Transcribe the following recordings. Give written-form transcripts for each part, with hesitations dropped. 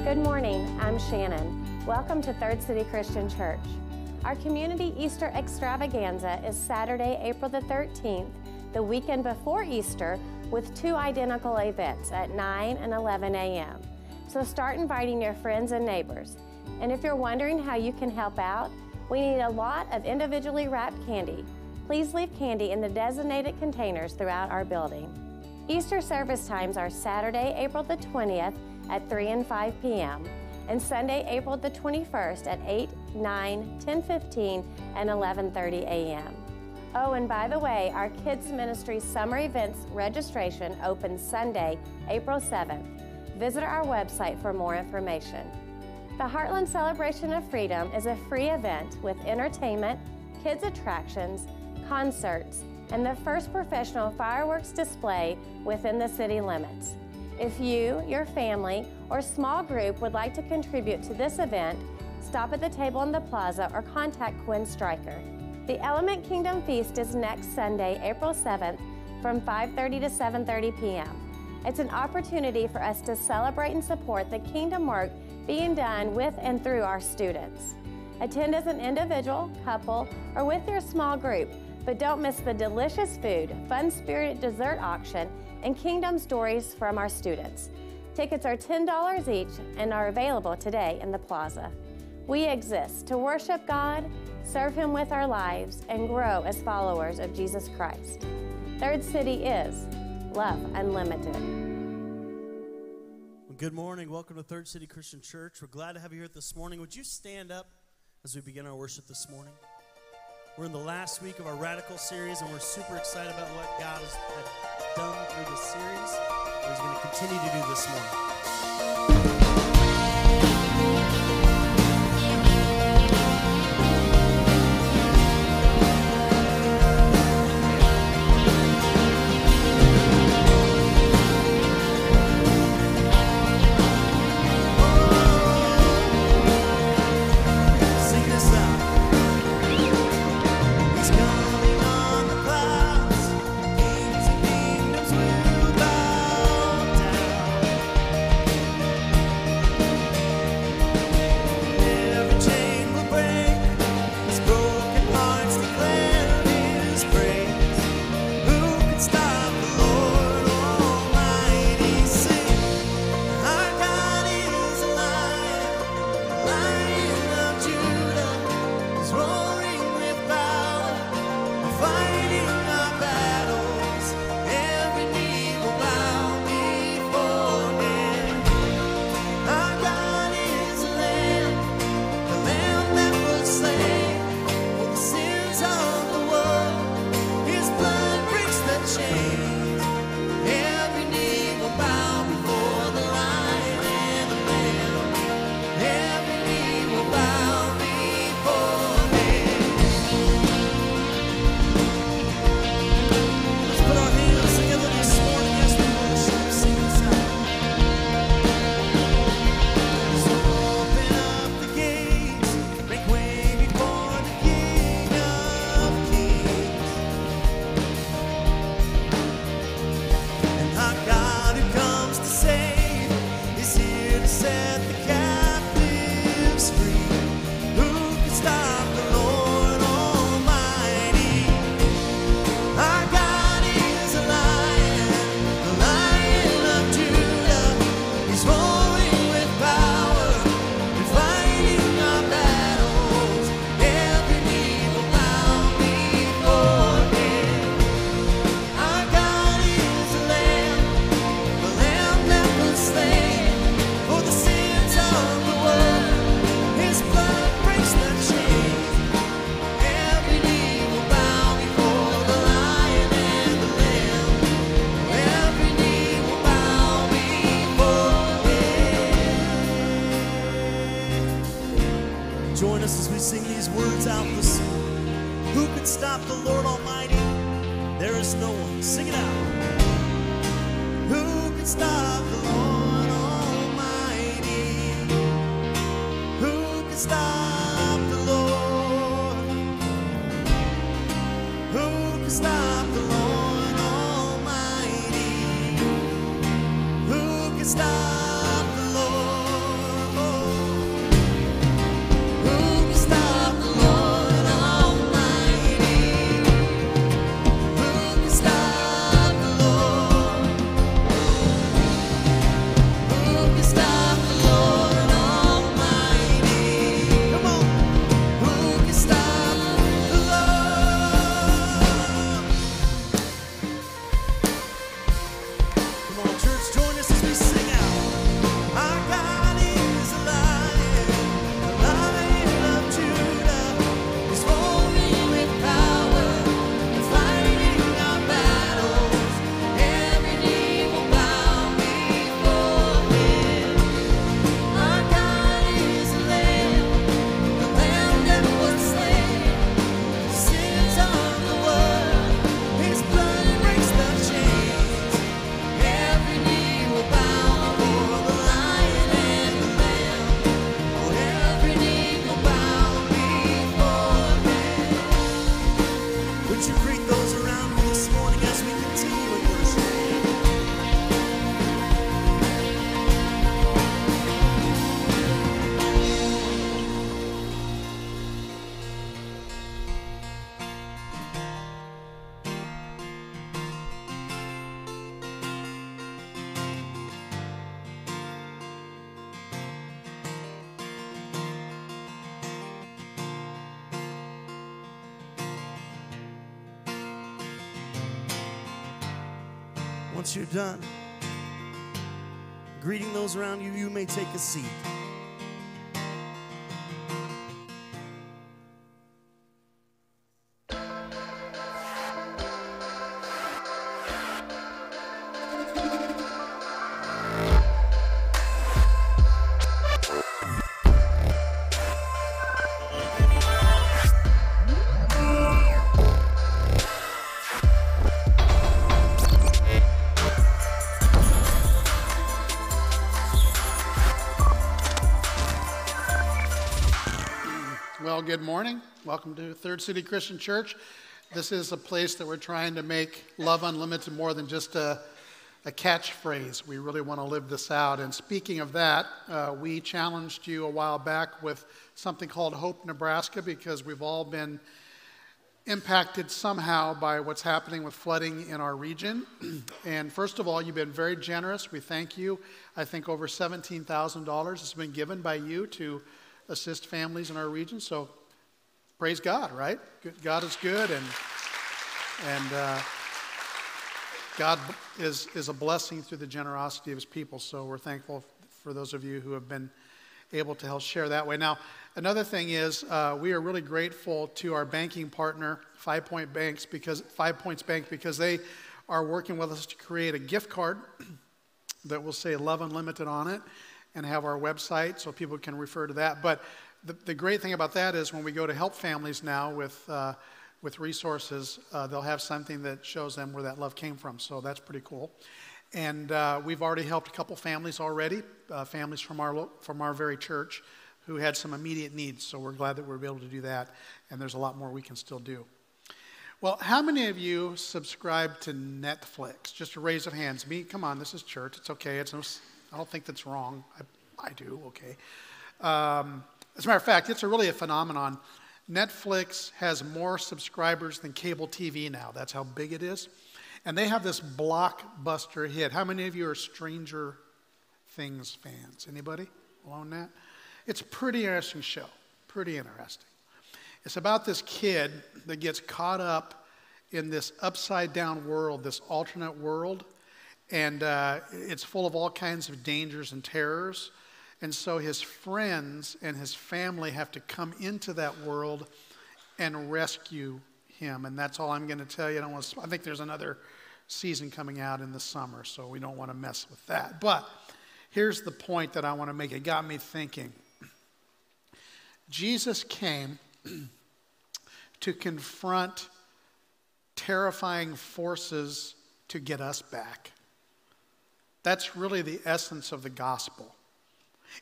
Good morning, I'm Shannon. Welcome to Third City Christian Church. Our community Easter extravaganza is Saturday, April the 13th, the weekend before Easter, with two identical events at 9 and 11 a.m. So start inviting your friends and neighbors. And if you're wondering how you can help out, we need a lot of individually wrapped candy. Please leave candy in the designated containers throughout our building. Easter service times are Saturday, April the 20th at 3 and 5 p.m. and Sunday, April the 21st at 8, 9, 10:15, and 11:30 a.m. Oh, and by the way, our Kids Ministry Summer Events registration opens Sunday, April 7th. Visit our website for more information. The Heartland Celebration of Freedom is a free event with entertainment, kids attractions, concerts, and the first professional fireworks display within the city limits. If you, your family, or small group would like to contribute to this event, stop at the table in the plaza or contact Quinn Stryker. The Element Kingdom Feast is next Sunday, April 7th from 5:30 to 7:30 p.m. It's an opportunity for us to celebrate and support the kingdom work being done with and through our students. Attend as an individual, couple, or with your small group, but don't miss the delicious food, fun-spirited dessert auction, and kingdom stories from our students. Tickets are $10 each and are available today in the plaza. We exist to worship God, serve Him with our lives, and grow as followers of Jesus Christ. Third City is Love Unlimited. Well, good morning. Welcome to Third City Christian Church. We're glad to have you here this morning. Would you stand up as we begin our worship this morning? We're in the last week of our Radical series, and we're super excited about what God has done through this series, and He's going to continue to do this morning. Join us as we sing these words out this morning. Who could stop the Lord Almighty? There is no one. Sing it out. Who could stop the Lord Almighty? Who could stop the Lord? Who could stop the Lord Almighty? Who could stop the Lord? Once you're done greeting those around you, you may take a seat. Well, good morning. Welcome to Third City Christian Church. This is a place that we're trying to make Love Unlimited more than just a catchphrase. We really want to live this out. And speaking of that, we challenged you a while back with something called Hope Nebraska, because we've all been impacted somehow by what's happening with flooding in our region. And first of all, you've been very generous. We thank you. I think over $17,000 has been given by you to assist families in our region. So praise God, right? God is good, and God is a blessing through the generosity of his people. So we're thankful for those of you who have been able to help share that way. Now, another thing is we are really grateful to our banking partner, 5 Points Bank, because they are working with us to create a gift card that will say Love Unlimited on it, and have our website so people can refer to that. But the great thing about that is when we go to help families now with resources, they'll have something that shows them where that love came from. So that's pretty cool. And we've already helped a couple families already, families from our very church who had some immediate needs. So we're glad that we're able to do that. And there's a lot more we can still do. Well, how many of you subscribe to Netflix? Just a raise of hands. Me, come on, this is church. It's okay. I don't think that's wrong. I do, okay. As a matter of fact, it's really a phenomenon. Netflix has more subscribers than cable TV now. That's how big it is. And they have this blockbuster hit. How many of you are Stranger Things fans? Anybody own that? It's a pretty interesting show. Pretty interesting. It's about this kid that gets caught up in this upside-down world, this alternate world. And it's full of all kinds of dangers and terrors. And so his friends and his family have to come into that world and rescue him. And that's all I'm going to tell you. I think there's another season coming out in the summer, so we don't want to mess with that. But here's the point that I want to make. It got me thinking. Jesus came to confront terrifying forces to get us back. That's really the essence of the gospel.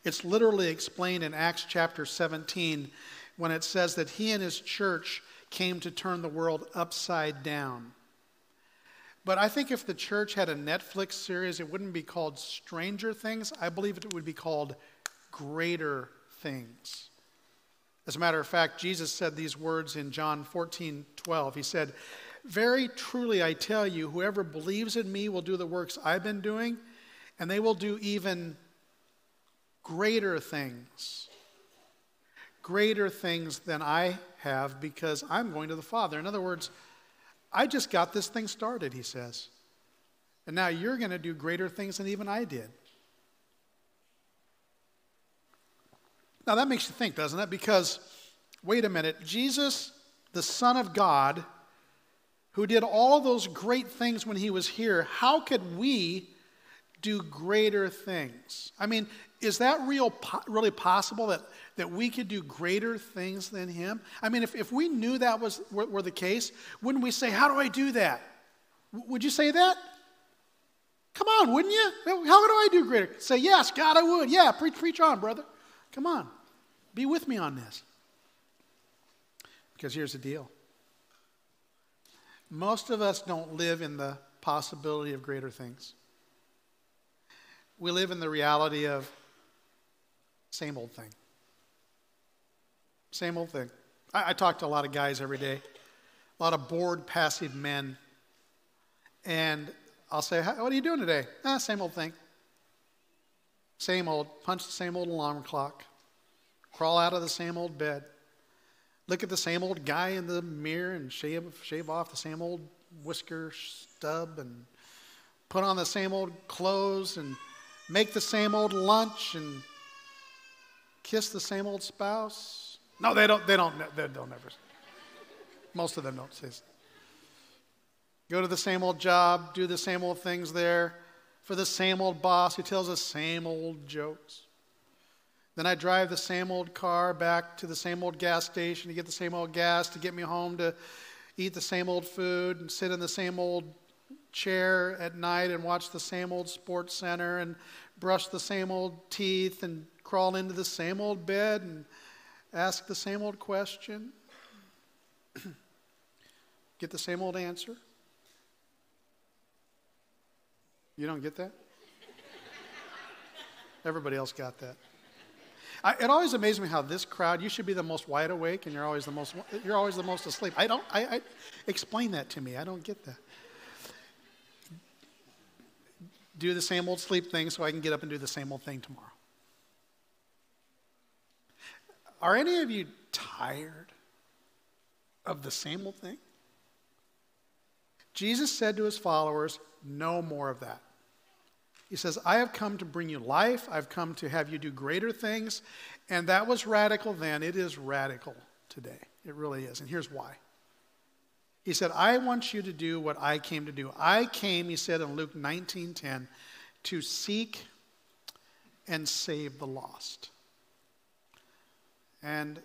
It's literally explained in Acts chapter 17 when it says that he and his church came to turn the world upside down. But I think if the church had a Netflix series, it wouldn't be called Stranger Things. I believe it would be called Greater Things. As a matter of fact, Jesus said these words in John 14:12. He said, "Very truly I tell you, whoever believes in me will do the works I've been doing, and they will do even greater things than I have, because I'm going to the Father." In other words, I just got this thing started, he says. And now you're going to do greater things than even I did. Now that makes you think, doesn't it? Because, wait a minute, Jesus, the Son of God, who did all those great things when he was here, how could we do greater things? I mean, is that really possible that we could do greater things than him? I mean, if we knew that were the case, wouldn't we say, how do I do that? Would you say that? Come on, wouldn't you? How do I do greater? Say, yes, God, I would. Yeah, preach on, brother. Come on. Be with me on this. Because here's the deal. Most of us don't live in the possibility of greater things. We live in the reality of same old thing. Same old thing. I talk to a lot of guys every day, a lot of bored, passive men. And I'll say, what are you doing today? Same old thing. Same old. Punch the same old alarm clock. Crawl out of the same old bed. Look at the same old guy in the mirror and shave off the same old whisker stub and put on the same old clothes and make the same old lunch and kiss the same old spouse? No, they don't ever. Most of them don't say so. Go to the same old job, do the same old things there for the same old boss who tells the same old jokes. Then I drive the same old car back to the same old gas station to get the same old gas, to get me home to eat the same old food and sit in the same old chair at night and watch the same old sports center and brush the same old teeth and crawl into the same old bed and ask the same old question. Get the same old answer. You don't get that? Everybody else got that. It always amazes me how this crowd, you should be the most wide awake and you're always the most asleep. I explain that to me. I don't get that. Do the same old sleep thing so I can get up and do the same old thing tomorrow. Are any of you tired of the same old thing? Jesus said to his followers, no more of that. He says, I have come to bring you life. I've come to have you do greater things. And that was radical then. It is radical today. It really is. And here's why. He said, I want you to do what I came to do. I came, he said in Luke 19:10, to seek and save the lost. And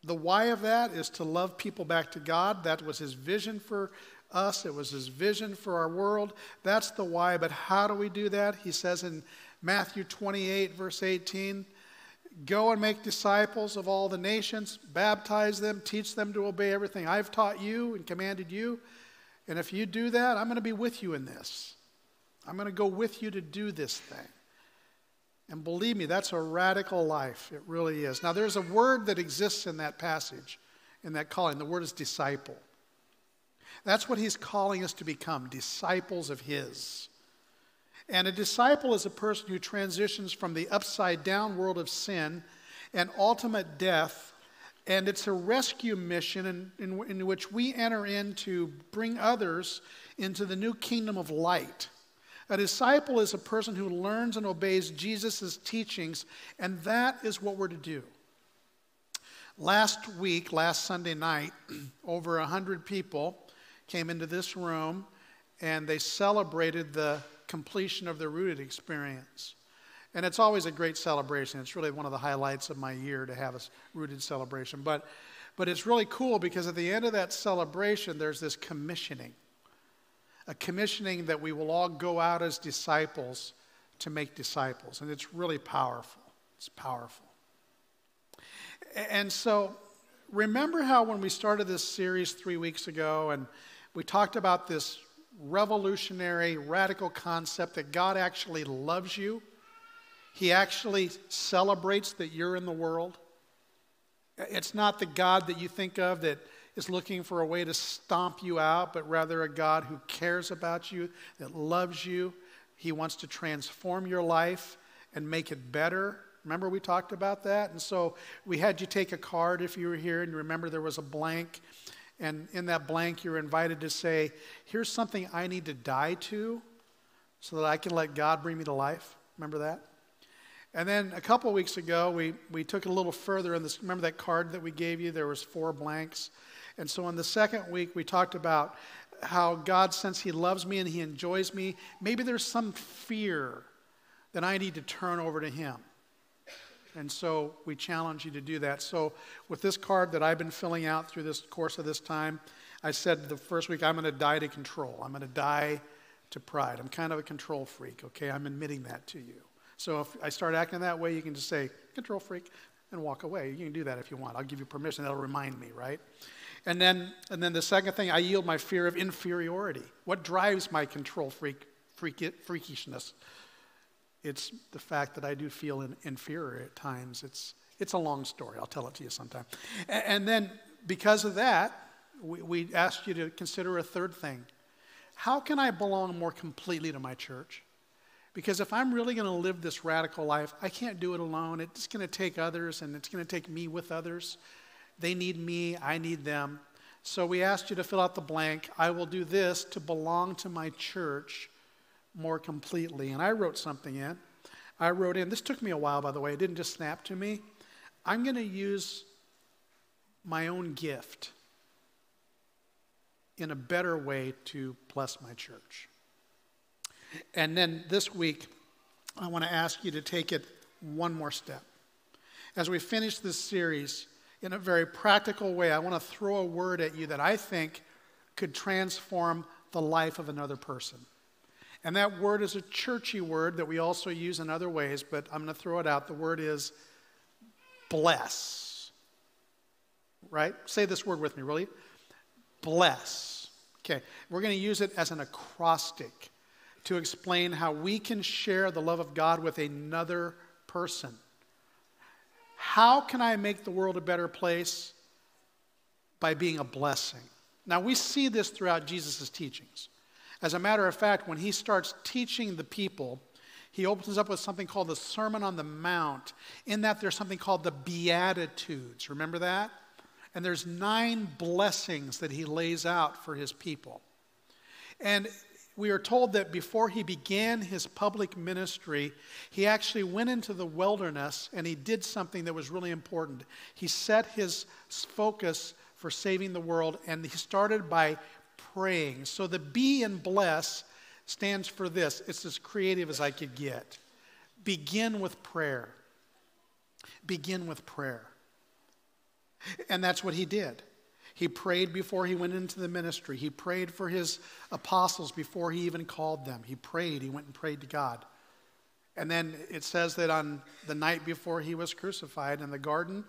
the why of that is to love people back to God. That was his vision for us. It was his vision for our world. That's the why. But how do we do that? He says in Matthew 28, verse 18, go and make disciples of all the nations, baptize them, teach them to obey everything I've taught you and commanded you. And if you do that, I'm going to be with you in this. I'm going to go with you to do this thing. And believe me, that's a radical life. It really is. Now, there's a word that exists in that passage, in that calling. The word is disciple. That's what he's calling us to become, disciples of his. And a disciple is a person who transitions from the upside-down world of sin and ultimate death, and it's a rescue mission in which we enter in to bring others into the new kingdom of light. A disciple is a person who learns and obeys Jesus' teachings, and that is what we're to do. Last Sunday night, over 100 people came into this room, and they celebrated the completion of the Rooted experience. And it's always a great celebration. It's really one of the highlights of my year to have a Rooted celebration. But it's really cool because at the end of that celebration, there's this commissioning. A commissioning that we will all go out as disciples to make disciples. And it's really powerful. It's powerful. And so, remember how when we started this series 3 weeks ago and we talked about this revolutionary, radical concept that God actually loves you? He actually celebrates that you're in the world. It's not the God that you think of that is looking for a way to stomp you out, but rather a God who cares about you, that loves you. He wants to transform your life and make it better. Remember we talked about that? And so we had you take a card if you were here, and remember there was a blank. And in that blank you're invited to say, here's something I need to die to so that I can let God bring me to life. Remember that? And then a couple weeks ago, we took it a little further in this. Remember that card that we gave you? There was 4 blanks. And so in the second week, we talked about how God, since he loves me and he enjoys me, maybe there's some fear that I need to turn over to him. And so we challenge you to do that. So with this card that I've been filling out through this course of this time, I said the first week, I'm going to die to control. I'm going to die to pride. I'm kind of a control freak, okay? I'm admitting that to you. So if I start acting that way, you can just say, control freak, and walk away. You can do that if you want. I'll give you permission. That'll remind me, right? And then the second thing, I yield my fear of inferiority. What drives my control freakishness? It's the fact that I do feel inferior at times. It's a long story. I'll tell it to you sometime. And then because of that, we asked you to consider a third thing. How can I belong more completely to my church? Because if I'm really going to live this radical life, I can't do it alone. It's going to take others, and it's going to take me with others. They need me. I need them. So we asked you to fill out the blank. I will do this to belong to my church more completely. And I wrote something in. I wrote in, this took me a while, by the way. It didn't just snap to me. I'm going to use my own gift in a better way to bless my church. And then this week, I want to ask you to take it one more step. As we finish this series, in a very practical way, I want to throw a word at you that I think could transform the life of another person. And that word is a churchy word that we also use in other ways, but I'm going to throw it out. The word is bless. Right? Say this word with me, really. Bless. Okay, we're going to use it as an acrostic to explain how we can share the love of God with another person. How can I make the world a better place? By being a blessing. Now, we see this throughout Jesus' teachings. As a matter of fact, when he starts teaching the people, he opens up with something called the Sermon on the Mount. In that, there's something called the Beatitudes. Remember that? And there's 9 blessings that he lays out for his people. And we are told that before he began his public ministry, he actually went into the wilderness and he did something that was really important. He set his focus for saving the world, and he started by praying. So the B in bless stands for this. It's as creative as I could get. Begin with prayer. Begin with prayer. And that's what he did. He prayed before he went into the ministry. He prayed for his apostles before he even called them. He prayed. He went and prayed to God. And then it says that on the night before he was crucified in the garden,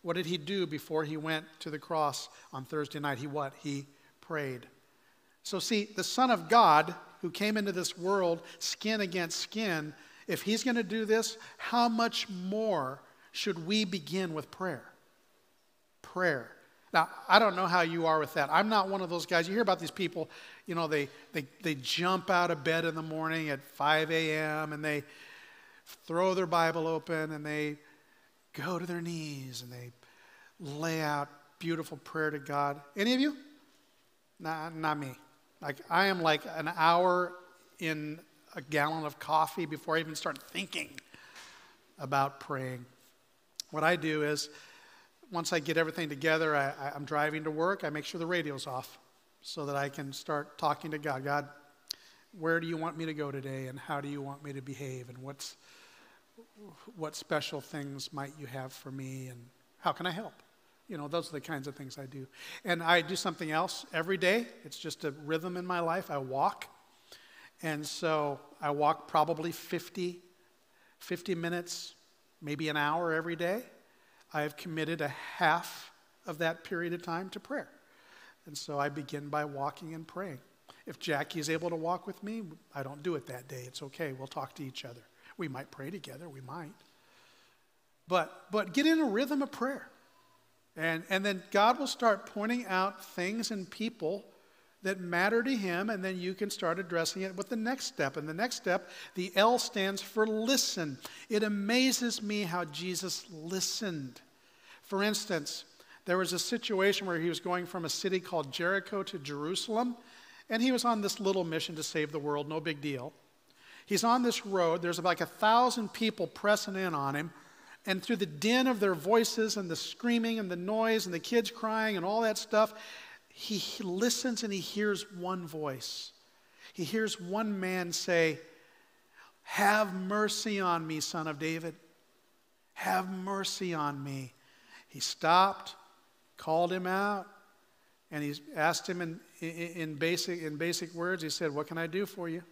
what did he do before he went to the cross on Thursday night? He prayed. So see, the Son of God who came into this world skin against skin, if he's going to do this, how much more should we begin with prayer? Prayer. Now, I don't know how you are with that. I'm not one of those guys. You hear about these people, you know, they jump out of bed in the morning at 5 a.m. and they throw their Bible open and they go to their knees and they lay out beautiful prayer to God. Any of you? Nah, not me. Like, I am like an hour in a gallon of coffee before I even start thinking about praying. What I do is, once I get everything together, I'm driving to work, I make sure the radio's off so that I can start talking to God. God, where do you want me to go today, and how do you want me to behave, and what special things might you have for me, and how can I help? You know, those are the kinds of things I do. And I do something else every day. It's just a rhythm in my life. I walk. And so I walk probably 50 minutes, maybe an hour every day. I have committed a half of that period of time to prayer. And so I begin by walking and praying. If Jackie is able to walk with me, I don't do it that day. It's okay. We'll talk to each other. We might pray together. We might. But get in a rhythm of prayer. And then God will start pointing out things and people that matter to him, and then you can start addressing it with the next step. And the next step, the L stands for listen. It amazes me how Jesus listened. For instance, there was a situation where he was going from a city called Jericho to Jerusalem, and he was on this little mission to save the world, no big deal. He's on this road. There's like 1,000 people pressing in on him. And through the din of their voices and the screaming and the noise and the kids crying and all that stuff, he listens and he hears one voice. He hears one man say, "Have mercy on me, Son of David. Have mercy on me." He stopped, called him out, and he asked him in basic words. He said, "What can I do for you?"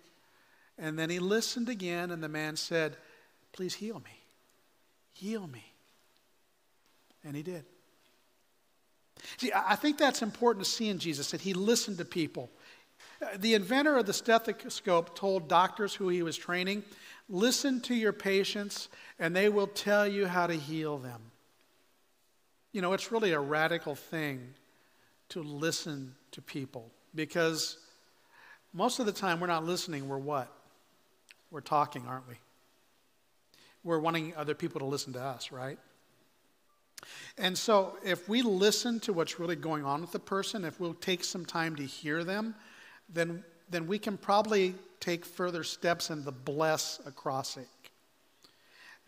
And then he listened again, and the man said, "Please heal me. Heal me." And he did. See, I think that's important to see in Jesus, that he listened to people. The inventor of the stethoscope told doctors who he was training, "Listen to your patients, and they will tell you how to heal them." You know, it's really a radical thing to listen to people, because most of the time we're not listening, we're what? We're talking, aren't we? We're wanting other people to listen to us, right? And so if we listen to what's really going on with the person, if we'll take some time to hear them, then we can probably take further steps in the bless a crossing.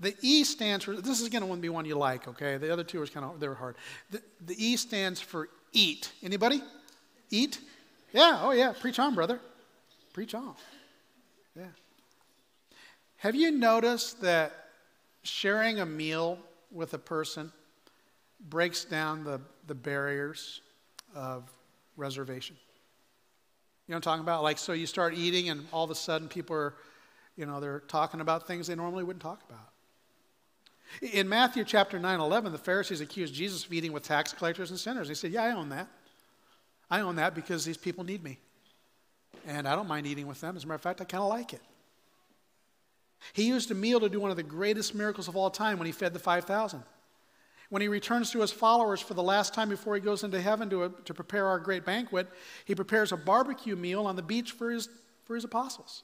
The E stands for, this is going to be one you like, okay? The other two are they're hard. The E stands for eat. Anybody? Eat? Yeah, oh yeah, preach on, brother. Preach on. Yeah. Have you noticed that sharing a meal with a person breaks down the barriers of reservation? You know what I'm talking about? Like, so you start eating and all of a sudden people are, they're talking about things they normally wouldn't talk about. In Matthew chapter 9:11, the Pharisees accused Jesus of eating with tax collectors and sinners. He said, yeah, I own that. I own that because these people need me. And I don't mind eating with them. As a matter of fact, I kind of like it. He used a meal to do one of the greatest miracles of all time when he fed the 5,000. When he returns to his followers for the last time before he goes into heaven to prepare our great banquet, he prepares a barbecue meal on the beach for his apostles.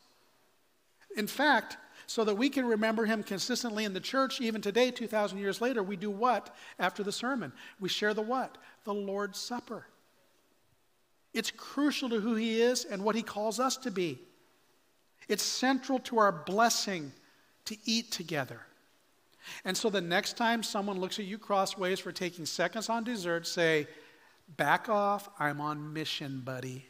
In fact, so that we can remember him consistently in the church, even today, 2,000 years later, we do what after the sermon? We share the what? The Lord's Supper. It's crucial to who he is and what he calls us to be. It's central to our blessing to eat together. And so the next time someone looks at you crossways for taking seconds on dessert, say, back off, I'm on mission, buddy.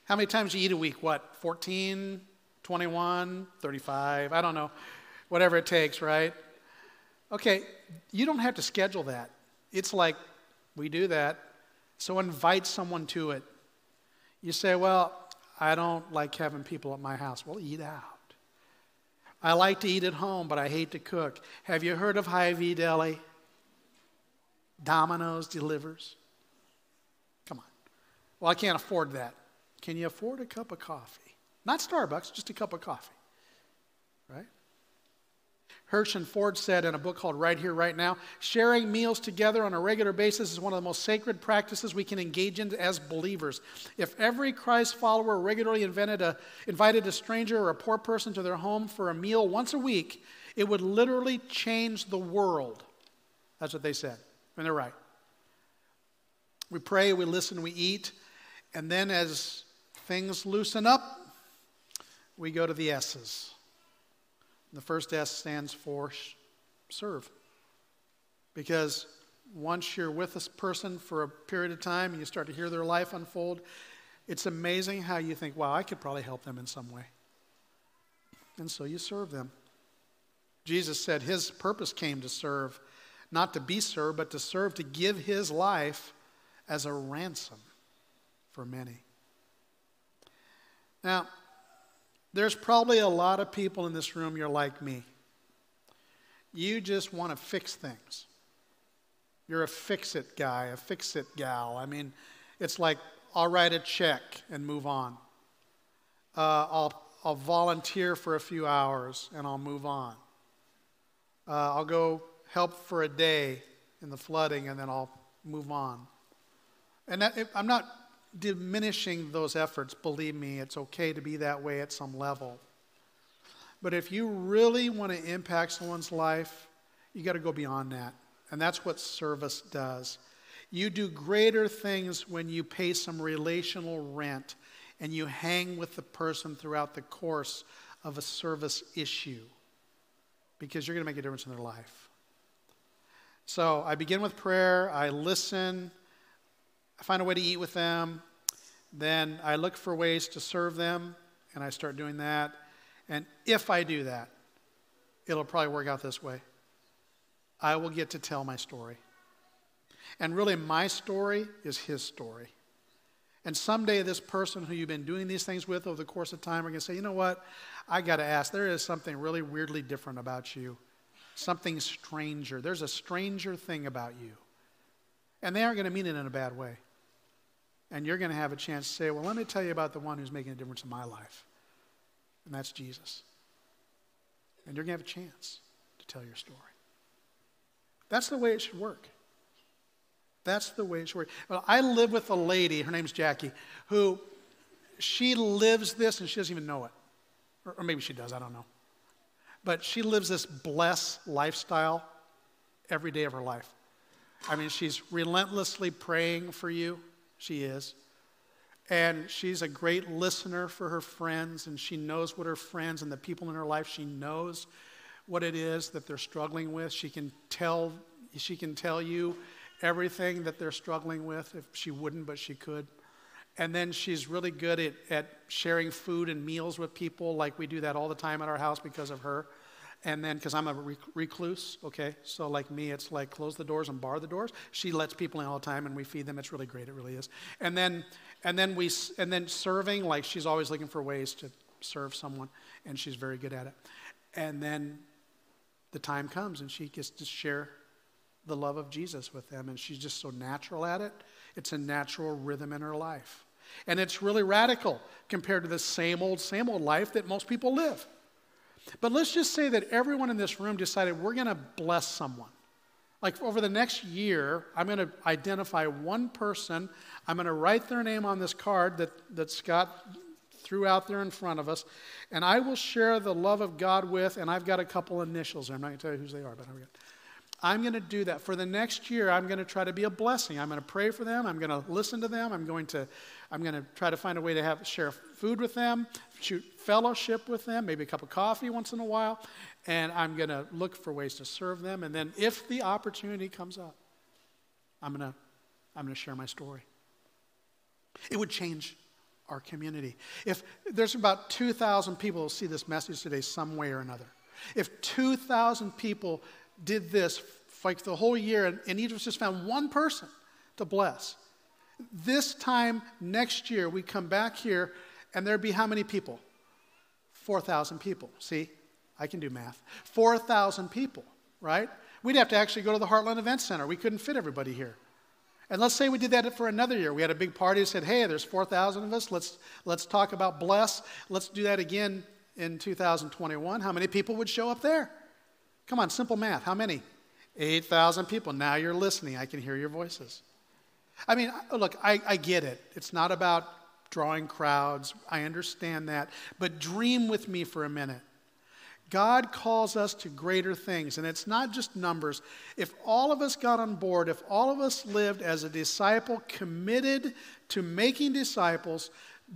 How many times do you eat a week? What, 14, 21, 35? I don't know. Whatever it takes, right? Okay, you don't have to schedule that. It's like we do that. So invite someone to it. You say, well, I don't like having people at my house. Well, eat out. I like to eat at home, but I hate to cook. Have you heard of Hy-Vee Deli? Domino's delivers. Come on. Well, I can't afford that. Can you afford a cup of coffee? Not Starbucks, just a cup of coffee. Right? Herschel Ford said in a book called Right Here, Right Now, sharing meals together on a regular basis is one of the most sacred practices we can engage in as believers. If every Christ follower regularly invited a stranger or a poor person to their home for a meal once a week, it would literally change the world. That's what they said. And they're right. We pray, we listen, we eat, and then as things loosen up, we go to the S's. The first S stands for serve. Because once you're with this person for a period of time and you start to hear their life unfold, it's amazing how you think, wow, I could probably help them in some way. And so you serve them. Jesus said his purpose came to serve, not to be served, but to serve, to give his life as a ransom for many. Now, there's probably a lot of people in this room, you're like me. You just want to fix things. You're a fix-it guy, a fix-it gal. I mean, it's like, I'll write a check and move on. I'll volunteer for a few hours and I'll move on. I'll go help for a day in the flooding and then I'll move on. And I'm not diminishing those efforts. Believe me, it's okay to be that way at some level. But if you really want to impact someone's life, you got to go beyond that. And that's what service does. You do greater things when you pay some relational rent and you hang with the person throughout the course of a service issue, because you're going to make a difference in their life. So I begin with prayer, I listen, I find a way to eat with them, then I look for ways to serve them, and I start doing that. And if I do that, it'll probably work out this way. I will get to tell my story. And really, my story is his story. And someday this person who you've been doing these things with over the course of time are going to say, you know what, I got to ask, there is something really weirdly different about you. Something stranger. There's a stranger thing about you. And they aren't going to mean it in a bad way. And you're going to have a chance to say, well, let me tell you about the one who's making a difference in my life. And that's Jesus. And you're going to have a chance to tell your story. That's the way it should work. That's the way it should work. Well, I live with a lady, her name's Jackie, who she lives this and she doesn't even know it. Or maybe she does, I don't know. But she lives this blessed lifestyle every day of her life. I mean, she's relentlessly praying for you. She is. And she's a great listener for her friends, and she knows what her friends and the people in her life, she knows what it is that they're struggling with. She can tell you everything that they're struggling with. If she wouldn't, but she could. And then she's really good at sharing food and meals with people. Like we do that all the time at our house because of her. And then, because I'm a recluse, okay? So like me, it's like close the doors and bar the doors. She lets people in all the time, and we feed them. It's really great. It really is. And then serving, like she's always looking for ways to serve someone, and she's very good at it. And then the time comes, and she gets to share the love of Jesus with them, and she's just so natural at it. It's a natural rhythm in her life. And it's really radical compared to the same old life that most people live. But let's just say that everyone in this room decided we're going to bless someone. Like over the next year, I'm going to identify one person. I'm going to write their name on this card that Scott threw out there in front of us. And I will share the love of God with, and I've got a couple initials there. I'm not going to tell you who they are, but I'm going to do that. For the next year, I'm going to try to be a blessing. I'm going to pray for them. I'm going to listen to them. I'm going to try to find a way to share food with them, shoot fellowship with them, maybe a cup of coffee once in a while. And I'm going to look for ways to serve them. And then if the opportunity comes up, I'm going to share my story. It would change our community. If there's about 2,000 people who see this message today some way or another. If 2,000 people did this like the whole year, and each of us just found one person to bless. This time next year, we come back here, and there'd be how many people? 4,000 people. See, I can do math. 4,000 people, right? We'd have to actually go to the Heartland Event Center. We couldn't fit everybody here. And let's say we did that for another year. We had a big party and said, hey, there's 4,000 of us. Let's talk about bless. Let's do that again in 2021. How many people would show up there? Come on, simple math. How many? 8,000 people. Now you're listening. I can hear your voices. I mean, look, I get it. It's not about drawing crowds. I understand that. But dream with me for a minute. God calls us to greater things, and it's not just numbers. If all of us got on board, if all of us lived as a disciple committed to making disciples,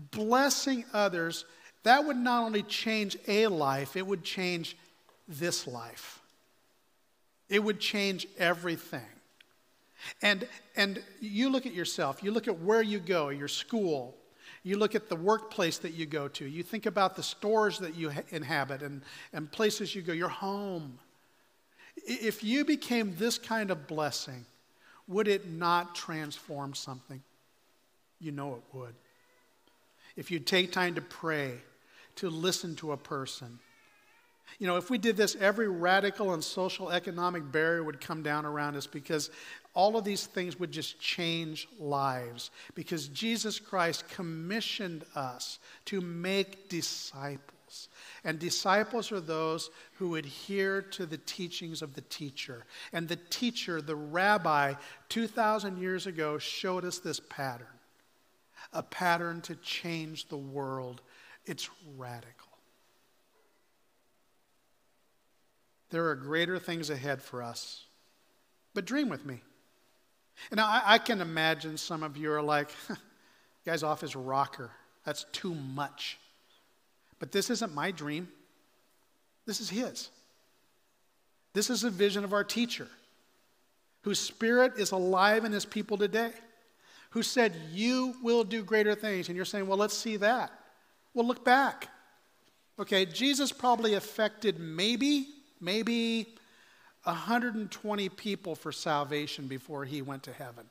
blessing others, that would not only change a life, it would change this life. It would change everything. And you look at yourself, you look at where you go, your school, you look at the workplace that you go to, you think about the stores that you inhabit and places you go, your home. If you became this kind of blessing, would it not transform something? You know it would. If you take time to pray, to listen to a person. You know, if we did this, every radical and social economic barrier would come down around us, because all of these things would just change lives. Because Jesus Christ commissioned us to make disciples. And disciples are those who adhere to the teachings of the teacher. And the teacher, the rabbi, 2,000 years ago showed us this pattern. A pattern to change the world. It's radical. There are greater things ahead for us. But dream with me. And now I can imagine some of you are like, guy's off his rocker. That's too much. But this isn't my dream. This is his. This is a vision of our teacher, whose spirit is alive in his people today, who said, you will do greater things. And you're saying, well, let's see that. Well, look back. Okay, Jesus probably affected maybe 120 people for salvation before he went to heaven.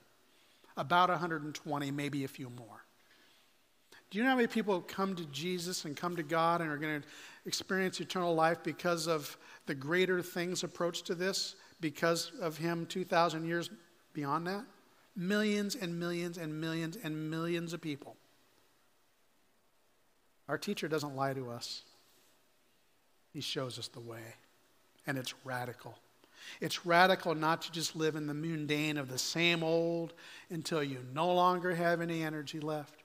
About 120, maybe a few more. Do you know how many people come to Jesus and come to God and are going to experience eternal life because of the greater things approach to this, because of him 2,000 years beyond that? Millions and millions and millions and millions of people. Our teacher doesn't lie to us. He shows us the way. And it's radical. It's radical not to just live in the mundane of the same old until you no longer have any energy left.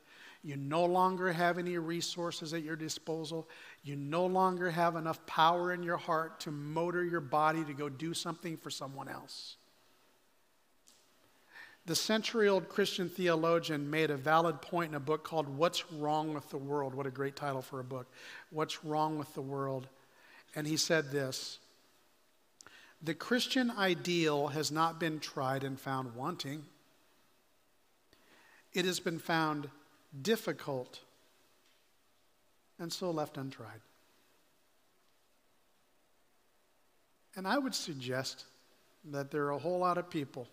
You no longer have any resources at your disposal. You no longer have enough power in your heart to motor your body to go do something for someone else. The century-old Christian theologian made a valid point in a book called What's Wrong with the World? What a great title for a book. What's Wrong with the World? And he said this: the Christian ideal has not been tried and found wanting. It has been found difficult and so left untried. And I would suggest that there are a whole lot of people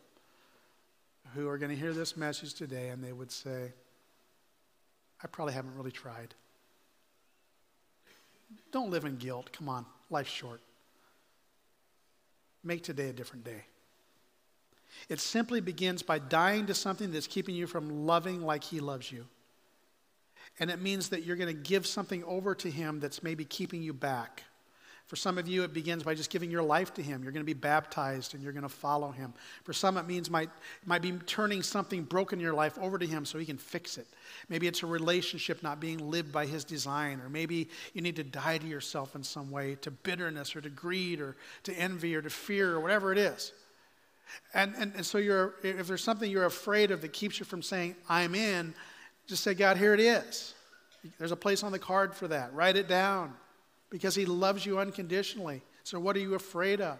who are going to hear this message today and they would say, I probably haven't really tried. Don't live in guilt. Come on, life's short. Make today a different day. It simply begins by dying to something that's keeping you from loving like He loves you. And it means that you're going to give something over to Him that's maybe keeping you back. For some of you, it begins by just giving your life to Him. You're going to be baptized and you're going to follow Him. For some, it means might be turning something broken in your life over to Him so He can fix it. Maybe it's a relationship not being lived by His design, or maybe you need to die to yourself in some way, to bitterness or to greed or to envy or to fear or whatever it is. And so if there's something you're afraid of that keeps you from saying, I'm in, just say, God, here it is. There's a place on the card for that. Write it down. Because He loves you unconditionally. So what are you afraid of?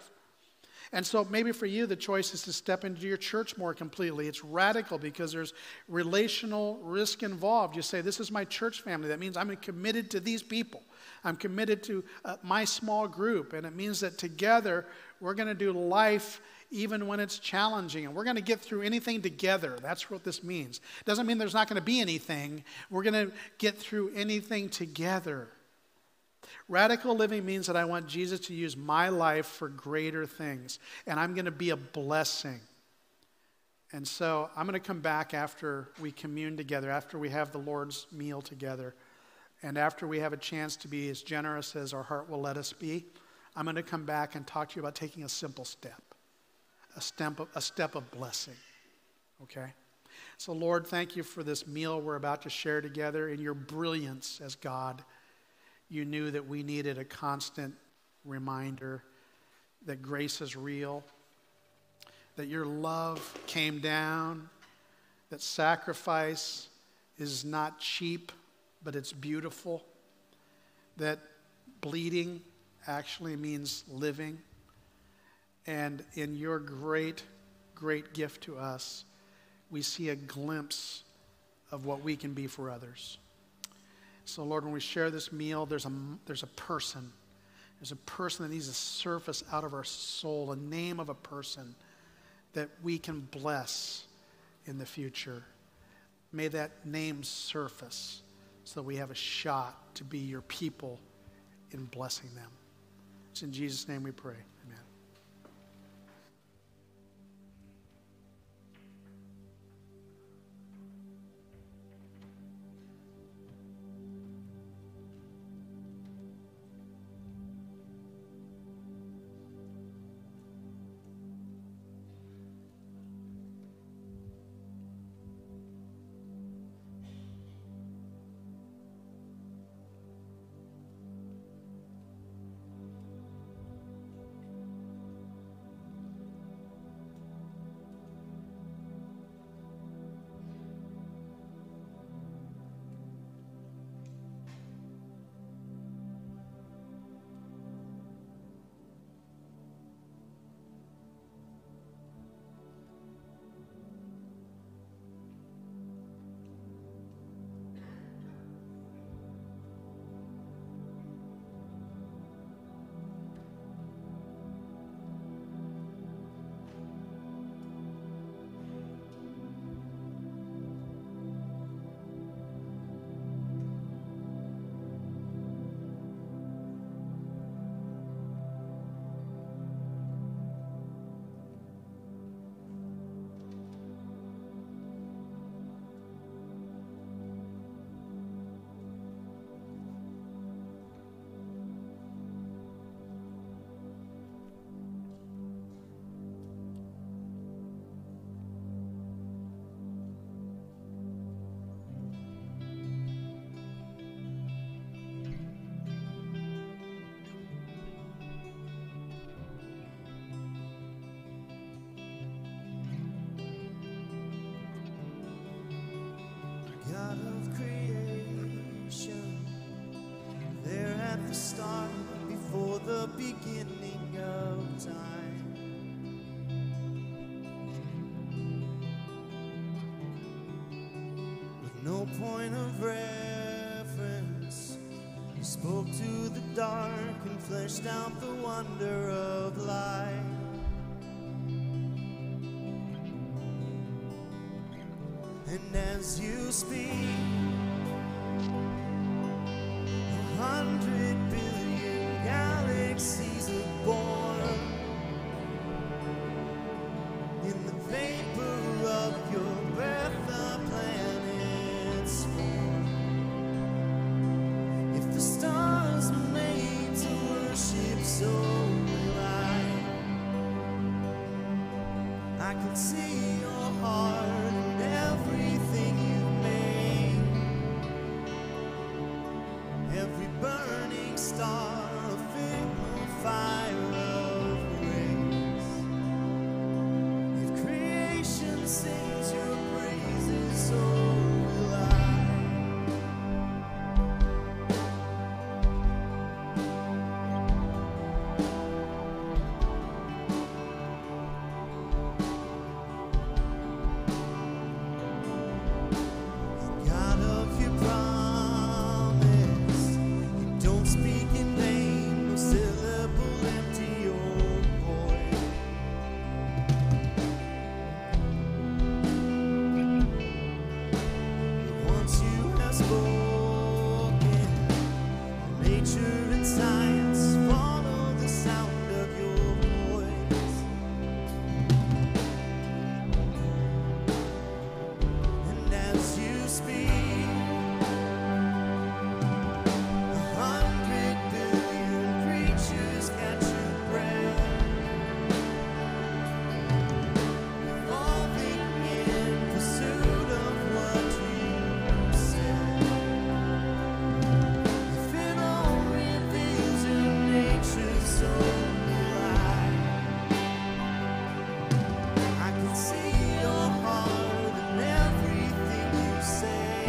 And so maybe for you, the choice is to step into your church more completely. It's radical because there's relational risk involved. You say, this is my church family. That means I'm committed to these people. I'm committed to my small group. And it means that together, we're going to do life even when it's challenging. And we're going to get through anything together. That's what this means. It doesn't mean there's not going to be anything. We're going to get through anything together. Radical living means that I want Jesus to use my life for greater things. And I'm going to be a blessing. And so I'm going to come back after we commune together, after we have the Lord's meal together, and after we have a chance to be as generous as our heart will let us be. I'm going to come back and talk to you about taking a simple step, a step of blessing. Okay? So Lord, thank you for this meal we're about to share together. In your brilliance as God, you knew that we needed a constant reminder that grace is real, that your love came down, that sacrifice is not cheap, but it's beautiful, that bleeding actually means living. And in your great, great gift to us, we see a glimpse of what we can be for others. So, Lord, when we share this meal, there's a person. There's a person that needs to surface out of our soul, a name of a person that we can bless in the future. May that name surface so that we have a shot to be your people in blessing them. It's in Jesus' name we pray. Amen. the beginning of time. With no point of reference, you spoke to the dark and fleshed out the wonder of light. And as you speak, 100 billion galaxies are born in the vapor of your breath. The planets form. If the stars were made to worship, so will I could see your heart and everything you made. Every burning star, a fickle fire of grace. If creation sings your praises, so will I. God of your promise, you don't speak in vain, no syllable empty or void. Once you have spoken, nature and science follow the sound of your voice. And as you speak, 100 billion creatures catch your breath, evolving in pursuit of what you said. If it all reveals your nature, so will I can see your heart and everything you say.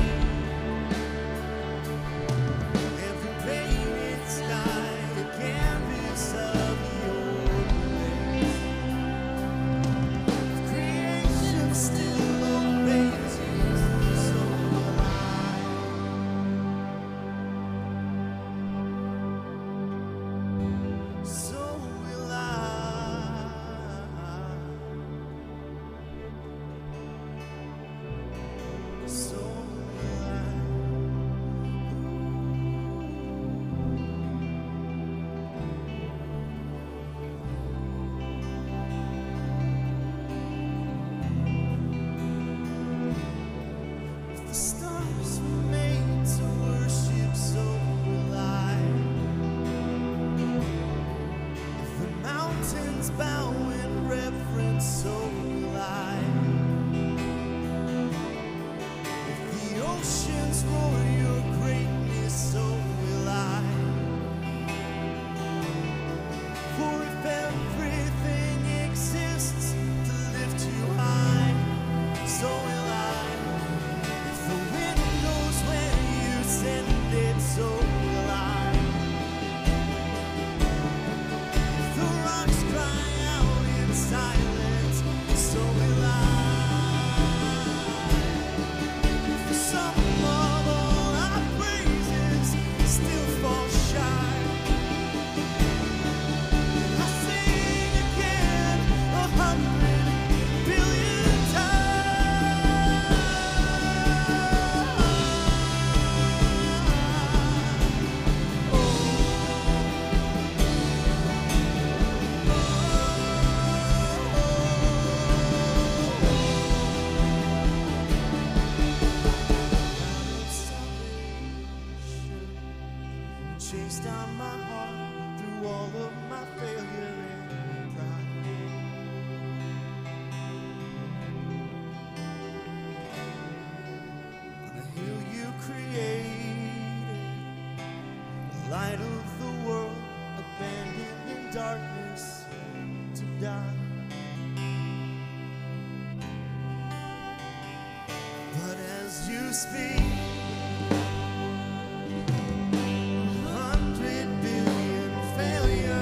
Every painted sky, the canvas of your grace. If creation still obeys you, so will I. So will I. So will If the stars were made to worship, so will I. If the mountains bow in reverence, so will I. If the oceans roar your greatness, so will I. For if everything exists to lift you high, so will I. If the wind goes where you send it, so will I. If the rocks cry out in silence, so will I. If the sum of all our praises still falls shy, I sing again 100 billion times. Chase down my heart through all of my failure and pride. On a hill you created, the light of the world, abandoned in darkness to die. But as you speak, 100 billion failures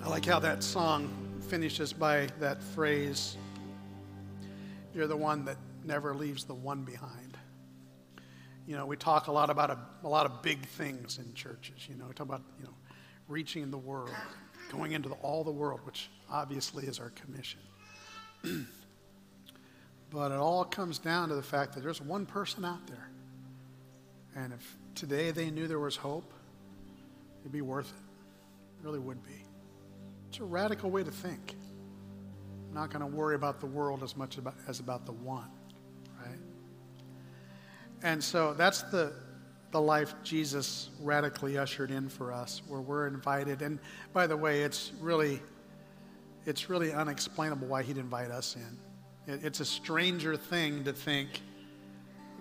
I like how that song finishes by that phrase, you're the one that never leaves the one behind. You know, we talk a lot about a lot of big things in churches. You know, we talk about, reaching the world, going into all the world, which obviously is our commission. But it all comes down to the fact that there's one person out there. And if today they knew there was hope, it'd be worth it. It really would be. It's a radical way to think. I'm not going to worry about the world as much as about the one, right? And so that's the life Jesus radically ushered in for us, where we're invited. And by the way, it's really unexplainable why he'd invite us in. It's a stranger thing to think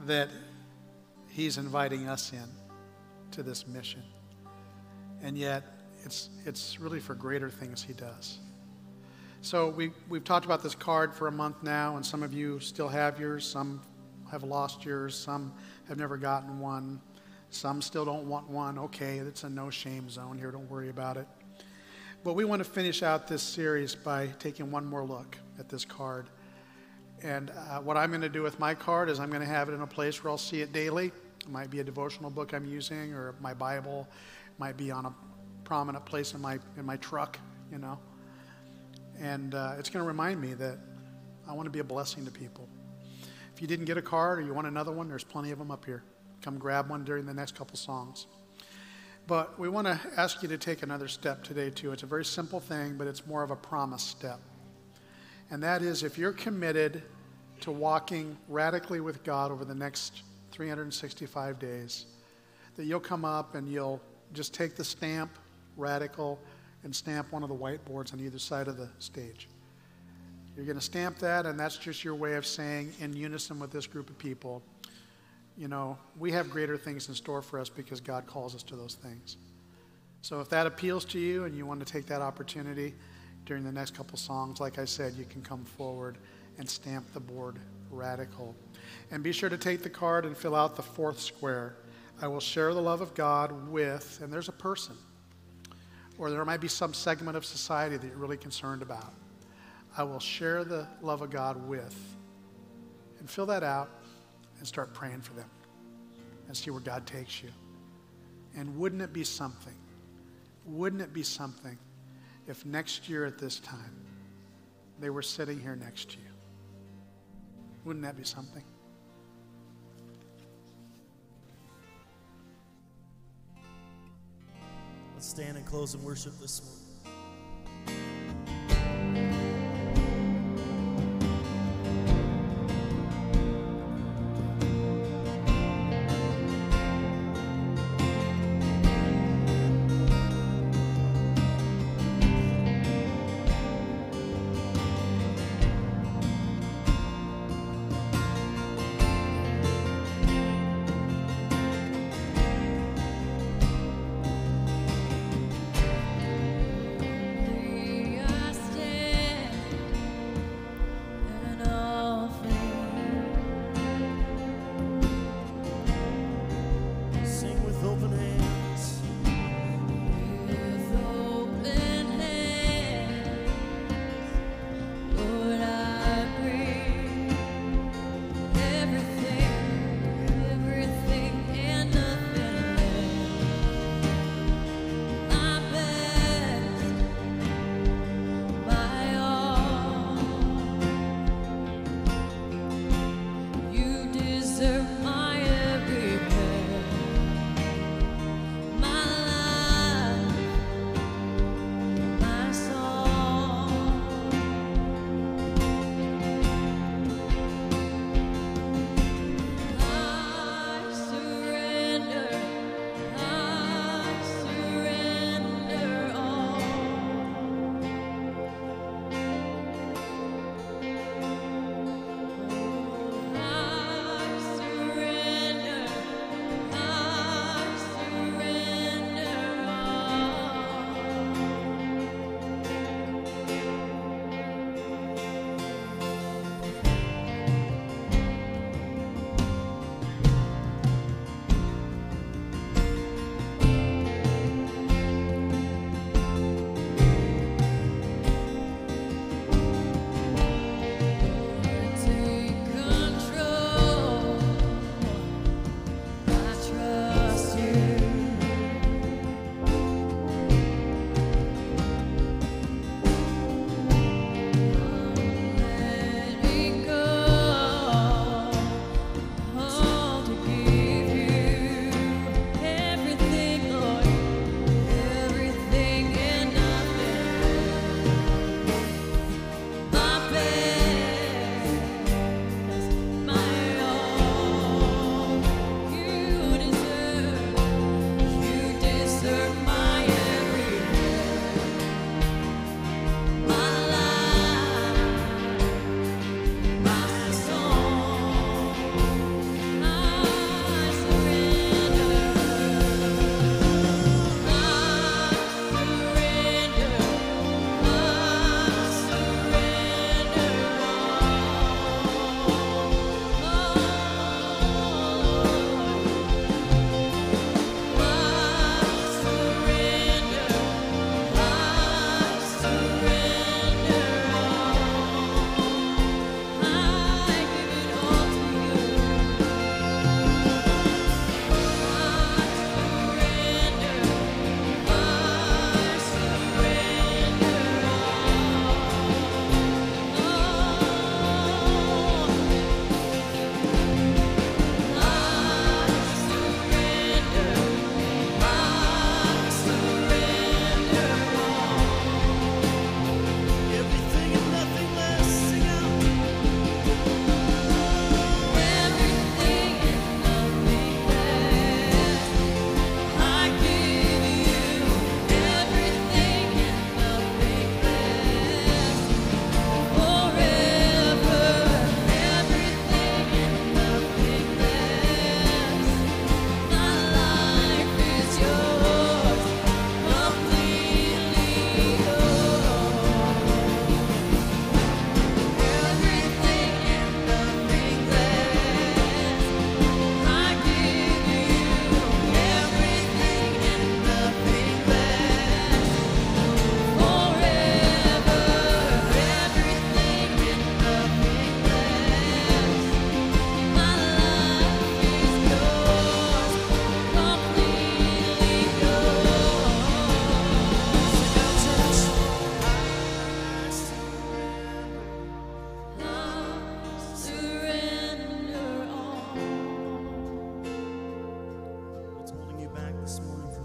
that he's inviting us in to this mission. And yet, it's really for greater things he does. So we've talked about this card for a month now, and some of you still have yours. Some have lost yours. Some have never gotten one. Some still don't want one. Okay, it's a no-shame zone here. Don't worry about it. But we want to finish out this series by taking one more look at this card. And what I'm going to do with my card is I'm going to have it in a place where I'll see it daily. It might be a devotional book I'm using, or my Bible. It might be on a prominent place in my truck, And it's going to remind me that I want to be a blessing to people. If you didn't get a card or you want another one, there's plenty of them up here. Come grab one during the next couple songs. But we want to ask you to take another step today, too. It's a very simple thing, but it's more of a promise step. And that is, if you're committed to walking radically with God over the next 365 days, that you'll come up and you'll just take the stamp, radical, and stamp one of the whiteboards on either side of the stage. You're going to stamp that, and that's just your way of saying, in unison with this group of people, we have greater things in store for us because God calls us to those things. So if that appeals to you and you want to take that opportunity during the next couple songs, like I said, you can come forward and stamp the board radical. And be sure to take the card and fill out the fourth square. I will share the love of God with, and there's a person, or there might be some segment of society that you're really concerned about. I will share the love of God with, and fill that out and start praying for them and see where God takes you. And wouldn't it be something if next year at this time they were sitting here next to you? Wouldn't that be something? Let's stand and close and worship this morning.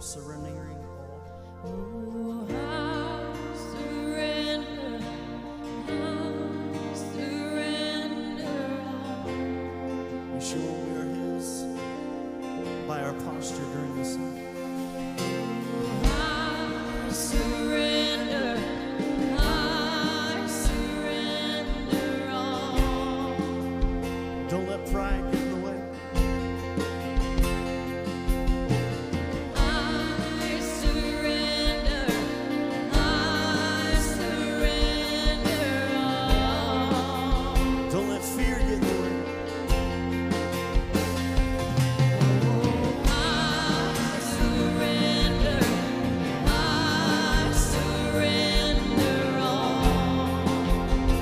surrendering all. Oh, I surrender all. We show we are His by our posture during this song. I surrender all. Don't let pride get in the way. I surrender all. Don't let fear get in the way. I surrender all.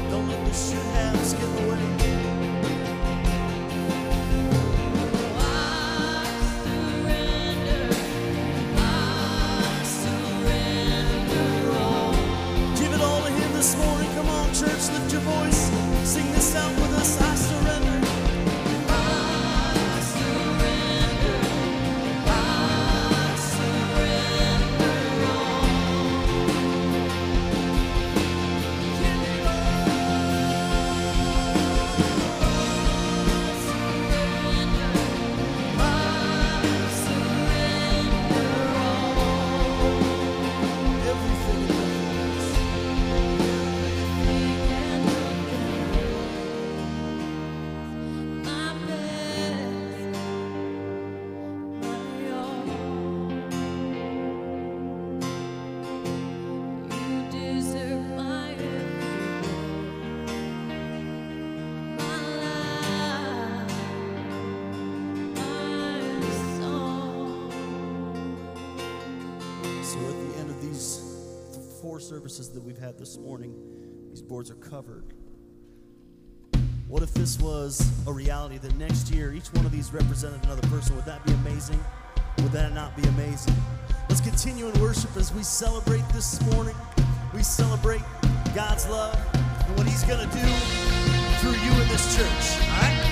Don't let the should-haves get in the way. I surrender all. Give it all to Him this morning. Come on, church, lift your voice. Sing this out with us. I surrender. Everything in us. So at the end of these 4 services that we've had this morning, these boards are covered. What if this was a reality that next year each one of these represented another person? Would that be amazing? Would that not be amazing? Let's continue in worship as we celebrate this morning. We celebrate God's love and what He's going to do through you in this church. All right?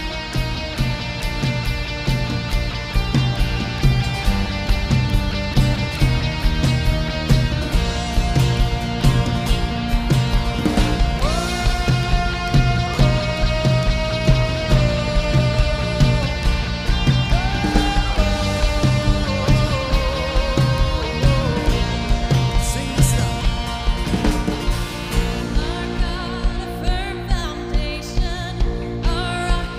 Sing this now. Our God, a firm foundation, our rock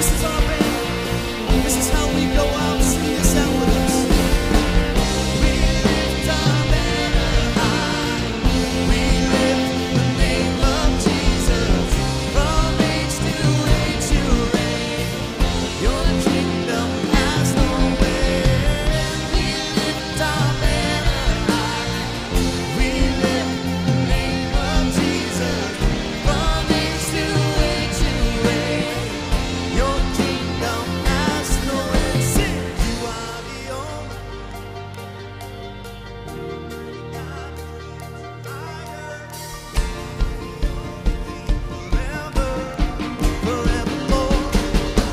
This is our band. This is how we go out. Sing this out with us. We lift our banner high. We lift the name of Jesus. From age to age you reign. Your kingdom has no end. We lift our banner high. We lift the name of Jesus. From age to age you reign. Your kingdom has no end. Sing. You are the only God forever, forevermore.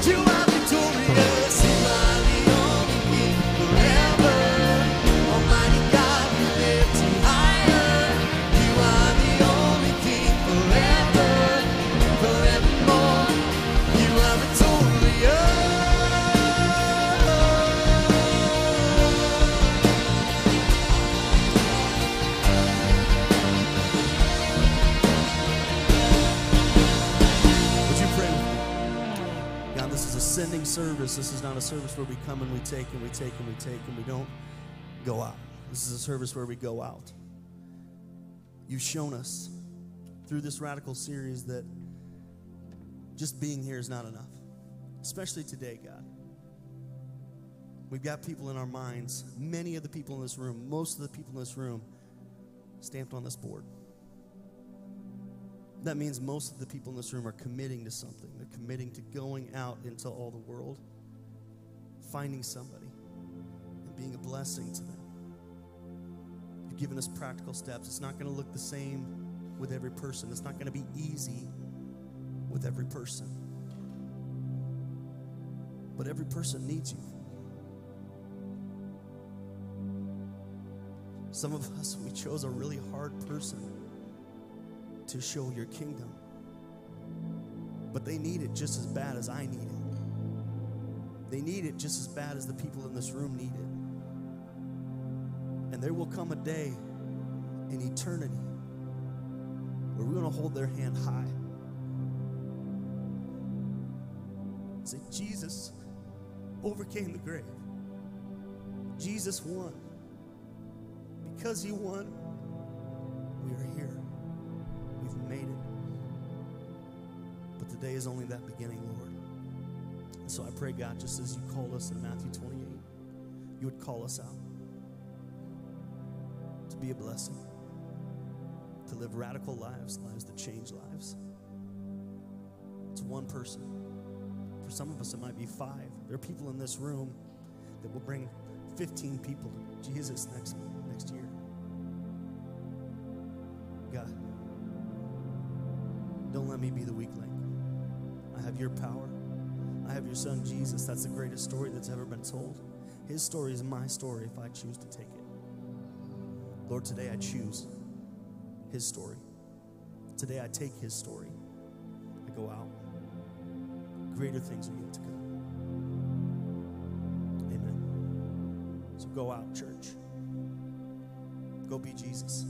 You are victorious. You are the only King forever. Almighty God, we lift you higher. You are the only King forever, forevermore. You are victorious. Would you pray with me? God, this is a sending service. This is not a service where we come and we take and we take and we take and we don't go out. This is a service where we go out. You've shown us through this radical series that just being here is not enough, especially today, God. We've got people in our minds, many of the people in this room, most of the people in this room, stamped on this board. That means most of the people in this room are committing to something. They're committing to going out into all the world, finding somebody, and being a blessing to them. You've given us practical steps. It's not going to look the same with every person. It's not going to be easy with every person. But every person needs you. Some of us, we chose a really hard person to show your kingdom. But they need it just as bad as I need it. They need it just as bad as the people in this room need it. And there will come a day in eternity where we're going to hold their hand high. Say, Jesus overcame the grave. Jesus won. Because he won, we are here. We've made it. But today is only that beginning, Lord. And so I pray, God, just as you called us in Matthew 28, you would call us out to be a blessing, to live radical lives, lives that change lives. It's one person. For some of us, it might be 5. There are people in this room that will bring 15 people to Jesus next year. God, don't let me be the weak link. I have your power. I have your son, Jesus. That's the greatest story that's ever been told. His story is my story if I choose to take it. Lord, today I choose his story. Today I take his story. I go out. Greater things are yet to come. Amen. So go out, church. Go be Jesus.